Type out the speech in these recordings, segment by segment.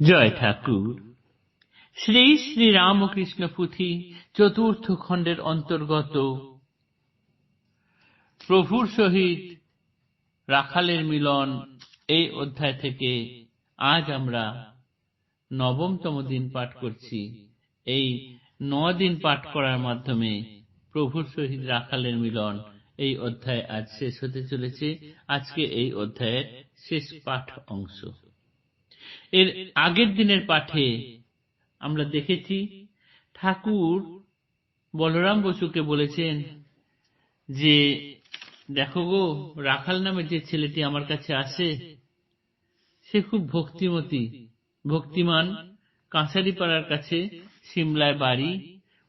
জয় ঠাকুর। শ্রী শ্রী রামকৃষ্ণ পুঁথি চতুর্থ খণ্ডের অন্তর্গত প্রভুর সহিত রাখালের মিলন এই অধ্যায় থেকে আজ আমরা নবমতম দিন পাঠ করছি। এই 9 দিন পাঠ করার মাধ্যমে প্রভুর সহিত রাখালের মিলন এই অধ্যায় আজ শেষ হতে চলেছে। আজকে এই অধ্যায়ের শেষ পাঠ অংশ। এর আগের দিনের পাঠে আমরা দেখেছি ঠাকুর বলরাম বসুকে বলেছেন যে দেখো গো, রাখাল নামে যে ছেলেটি আমার কাছে আসে সে খুব ভক্তিমান, কাঁসারিপাড়ার কাছে সিমলায় বাড়ি।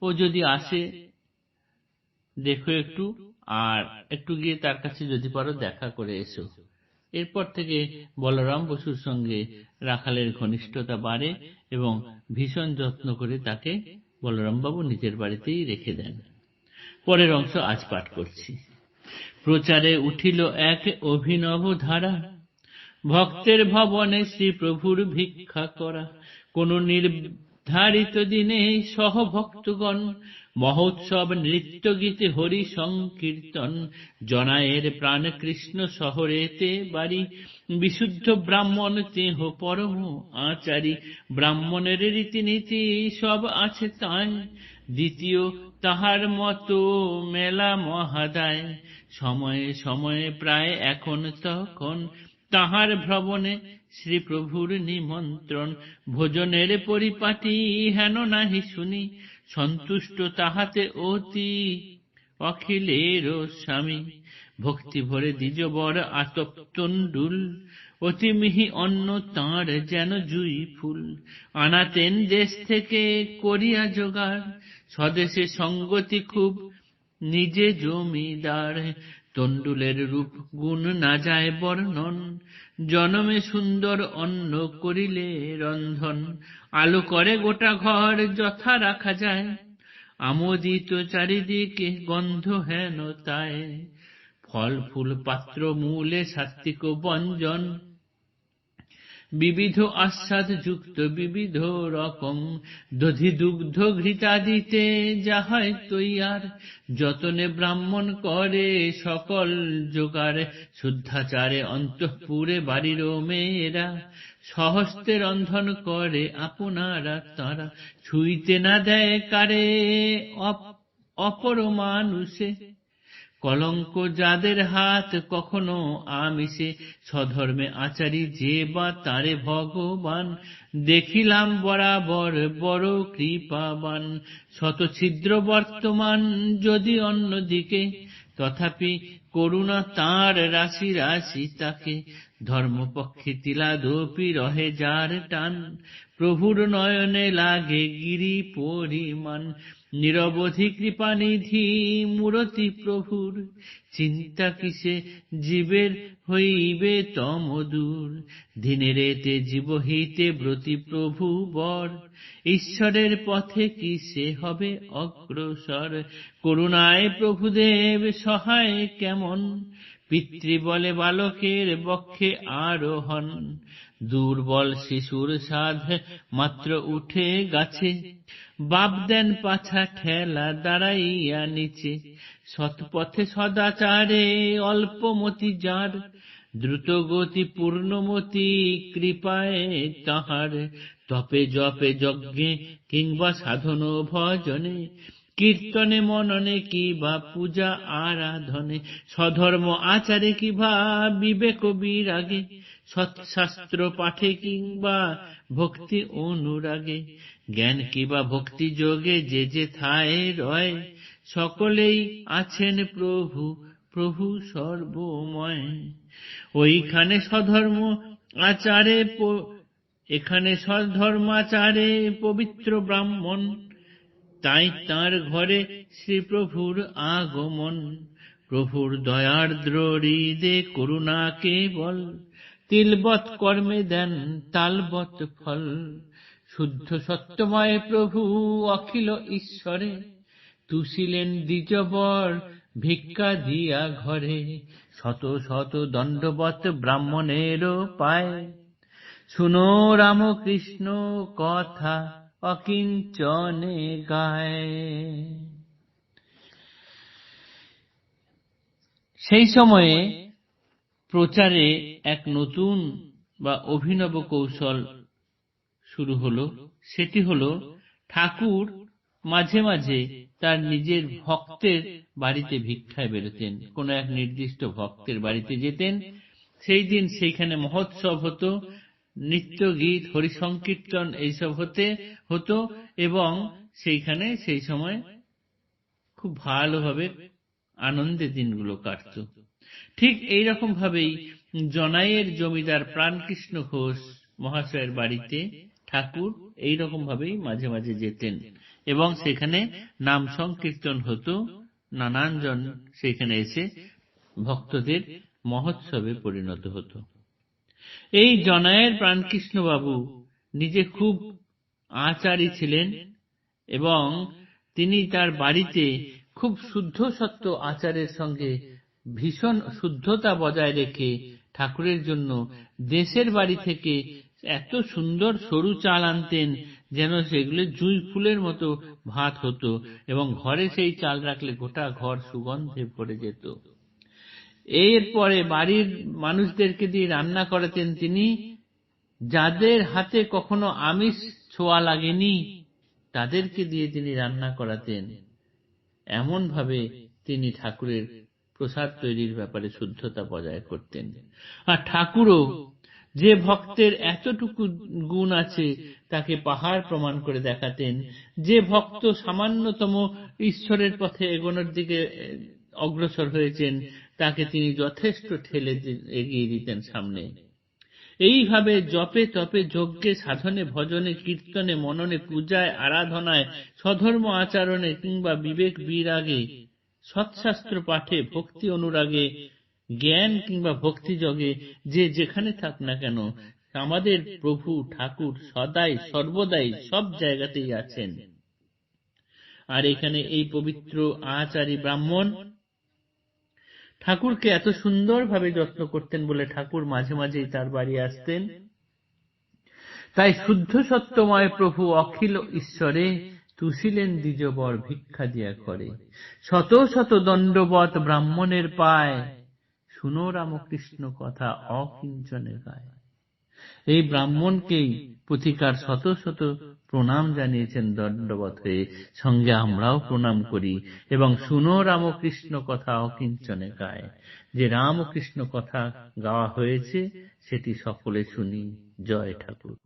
ও যদি আসে দেখো একটু, আর একটু গিয়ে তার কাছে যদি পারো দেখা করে এসো। এরপর থেকে বলরাম বসুর সঙ্গে রাখালের ঘনিষ্ঠতা বাড়ে এবং ভীষণ যত্ন করে তাকে বলরামবাবু নিজের বাড়িতেই রেখে দেন। পরের অংশ আজ পাঠ করছি। প্রচারে উঠিল এক অভিনব ধারা, ভক্তের ভবনে শ্রী প্রভুর ভিক্ষা করা। কোন নির্ধারিত দিনে সহভক্তগণ মহোৎসব নৃত্য গীতে হরি সংকীর্তন। জনায়ের প্রাণ কৃষ্ণ শহরেতে বাড়ি, বিশুদ্ধ ব্রাহ্মণ তেহ পরম আচারী। ব্রাহ্মণের রীতিনীতি সব আছে তাই, দ্বিতীয় তাহার মতো মেলা মহাদায়। সময়ে সময়ে প্রায় এখন তখন তাহার ভ্রবণে শ্রী প্রভুর নিমন্ত্রণ। ভোজনের পরিপাটি হেন নাহি শুনি, সন্তুষ্ট তাহাতে অতি অখিলের স্বামী। ভক্তি ভরে দ্বিজবর আতপ্তণ্ডুল, অতি মিহি অন্ন তাঁর যেন জুই ফুল। আনাতেন দেশ থেকে করিয়া জোগাড়, স্বদেশে সঙ্গতি খুব নিজে জমিদার। তণ্ডুলের রূপ গুণ না যায় বর্ণন, জনমে সুন্দর অন্ন করিলে রন্ধন। আলো করে গোটা ঘর যথা রাখা যায়, আমোদিত চারিদিকে গন্ধ হেন তাই। ফল ফুল পাত্র মূলে সাত্বিক ব্যঞ্জন, বিবিধ আস্বাদ যুক্ত বিবিধ রকম। দধি দুগ্ধ ঘৃতাদিতে যাহাই তৈয়ার, যতনে ব্রাহ্মণ করে সকল জোগাড়। শুদ্ধাচারে অন্তঃপুরে বাড়ির মেয়েরা, স্বহস্তে রন্ধন করে আপনারা তারা। ছুঁইতে না দেয় কারে অপর মানুষে, কলঙ্ক যাদের হাত কখনো আমিষে। স্বধর্মে আচারী যে বা তারে ভগবান, দেখিলাম বরাবর বড় কৃপাবান। শত ছিদ্র বর্তমান যদি অন্যদিকে, তথাপি করুণা তাঁর রাশি রাশি তাকে। ধর্মপক্ষে তিলাদপি রহে যার টান, প্রভুর নয়নে লাগে গিরি পরিমাণ। নিরবধি কৃপানিধি মূরতি প্রভুর, চিন্তা কিসে জীবের হইবে তম দূর। দিনের এতে জীবহিতে ব্রতী প্রভু বর, ঈশ্বরের পথে কিসে হবে অগ্রসর। করুণায় প্রভুদেব সহায় কেমন, পিতৃবলে বালকের বক্ষে আরোহণ। দুর্বল শিশুর সাধ মাত্র উঠে গাছে, বাপ দেন পাছা ঠেলা দাঁড়াইয়া নিচে। সৎপথে সদাচারে অল্পমতি যার, দ্রুত গতি পূর্ণমতি কৃপায় তাহার। তপে জপে যজ্ঞে কিংবা সাধন ভজনে, কীর্তনে মননে কিবা পূজা আরাধনে। স্বধর্ম আচারে কিবা বিবেক বিরাগে, সৎশাস্ত্র পাঠে কিংবা ভক্তি অনুরাগে। জ্ঞান কিবা ভক্তি যোগে যে যে থায় রয়, সকলেই আছেন প্রভু প্রভু সর্বময়। ওইখানে স্বধর্ম আচারে এখানে স্বধর্মাচারে পবিত্র ব্রাহ্মণ, তাই তাঁর ঘরে শ্রী প্রভুর আগমন। প্রভুর দয়ার্দ্র হৃদে করুণা কেবল, তিলবৎ কর্মে দেন তালবৎ ফল। শুদ্ধ সত্যময় প্রভু অখিল ঈশ্বরে, তুষিলেন দ্বিজবর ভিক্ষা দিয়া ঘরে। শত শত দণ্ডবৎ ব্রাহ্মণেরও পায়, শুনো রামকৃষ্ণ কথা অকিঞ্চনে গায়। সেই সময়ে প্রচারে এক নতুন বা অভিনব কৌশল শুরু হলো। সেটি হলো ঠাকুর মাঝে মাঝে তার নিজের ভক্তের বাড়িতে ভিক্ষায় বেরোতেন। কোন এক নির্দিষ্ট ভক্তের বাড়িতে যেতেন, সেই দিন সেইখানে মহোৎসব হতো, নৃত্য গীত হরিসংকীর্তন এইসব হতো এবং সেইখানে সেই সময় খুব ভালোভাবে আনন্দে দিনগুলো কাটত। ঠিক এইরকম ভাবেই জনাইয়ের জমিদার প্রাণকৃষ্ণ ঘোষ মহাশয়ের বাড়িতে ঠাকুর এইরকম ভাবেই মাঝে মাঝে যেতেন এবং সেখানে নাম সংকীর্তন হতো। নানান জন সেখানে এসে ভক্তদের মহোৎসবে পরিণত হতো। এই জনাইয়ের প্রাণকৃষ্ণ বাবু নিজে খুব আচারী ছিলেন এবং তিনি তার বাড়িতে খুব শুদ্ধ সত্য আচারের সঙ্গে ভীষণ শুদ্ধতা বজায় রেখে ঠাকুরের জন্য দেশের বাড়ি থেকে এত সুন্দর সরু চাল আনতেন যেন সেগুলো জুঁই ফুলের মতো ভাত হতো এবং ঘরে সেই চাল রাখলে গোটা ঘর সুগন্ধে ভরে যেত। এরপরে বাড়ির মানুষদেরকে দিয়ে রান্না করাতেন তিনি। যাদের হাতে কখনো আমিষ ছোঁয়া লাগেনি তাদেরকে দিয়ে তিনি রান্না করাতেন। এমন ভাবে তিনি ঠাকুরের প্রসাদ তৈরির ব্যাপারে শুদ্ধতা বজায় করতেন। আর ঠাকুরও যে ভক্তের এতটুকু গুণ আছে তাকে পাহাড় প্রমাণ করে দেখাতেন। যে ভক্ত সামান্যতম ঈশ্বরের পথে এগোনোর দিকে অগ্রসর হয়েছেন তাকে তিনি যথেষ্ট ঠেলে এগিয়ে দিতেন সামনে। এইভাবে জপে তপে যজ্ঞে সাধনে ভজনে কীর্তনে মননে পূজায় আরাধনায় স্বধর্ম আচরণে কিংবা বিবেক বিরাগে সৎশাস্ত্র পাঠে ভক্তি অনুরাগে জ্ঞান কিংবা ভক্তিযোগে যে যেখানে থাক না কেন আমাদের প্রভু ঠাকুর সদাই সর্বদাই সব জায়গাতেই আছেন। আর এখানে এই পবিত্র আচারী ব্রাহ্মণ ঠাকুরকে এত সুন্দরভাবে যত্ন করতেন বলে ঠাকুর মাঝে মাঝেই তার বাড়ি আসতেন। তাই শুদ্ধ সত্যময় প্রভু অখিল ঈশ্বরে তুষিলেন দ্বিজবর ভিক্ষা দিয়া করে। শত শত দণ্ডবত ব্রাহ্মণের পায় শুনো রামকৃষ্ণ কথা অকিঞ্চনে গায়। এই ব্রাহ্মণকেই প্রতিকার শত শত প্রণাম জানিয়েছেন দণ্ডবত হয়ে। সঙ্গে আমরাও প্রণাম করি এবং শুনো রামকৃষ্ণ কথা অকিঞ্চনে গায়। যে রামকৃষ্ণ কথা গাওয়া হয়েছে সেটি সকলে শুনি। জয় ঠাকুর।